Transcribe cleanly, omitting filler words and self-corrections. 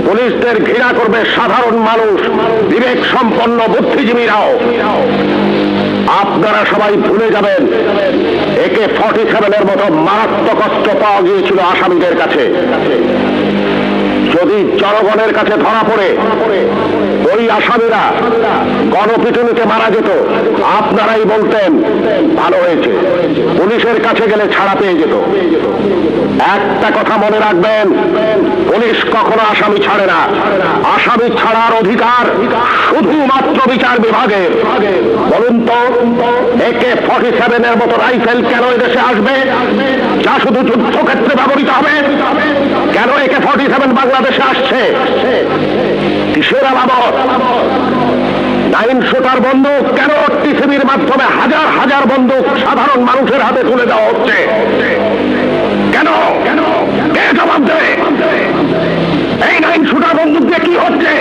পুলিশদের ঘৃণা করবে সাধারণ মানুষ, বিবেক সম্পন্ন বুদ্ধিজীবীরাও। আপনারা সবাই ভুলে যাবেন AK-47 মতো মারাত্মক অস্ত্র পাওয়া গিয়েছিল আসামিদের কাছে। যদি জনগণের কাছে ধরা পড়ে ওই আসামিরা গণপিটুনিতে মারা যেত, আপনারাই বলতেন ভালো হয়েছে, পুলিশের কাছে গেলে ছাড়া পেয়ে যেত। একটা কথা মনে রাখবেন, পুলিশ কখনো আসামি ছাড়ে না। আসামি ছাড়ার অধিকার শুধুমাত্র বিচার বিভাগের। বলুন তো, AK-47 মতো রাইফেল কেন এদেশে আসবে, যা শুধু যুদ্ধক্ষেত্রে ব্যবহৃত হবে? কেন AK-47 বাংলাদেশে আসছে? কিসের আলামত? 9 শুটার বন্দুক কেন টিসিবির মাধ্যমে হাজার হাজার বন্দুক সাধারণ মানুষের হাতে তুলে দেওয়া হচ্ছে? কেন? কে জবাব দেবে? এই 9 শুটার বন্দুক দিয়ে কি হচ্ছে?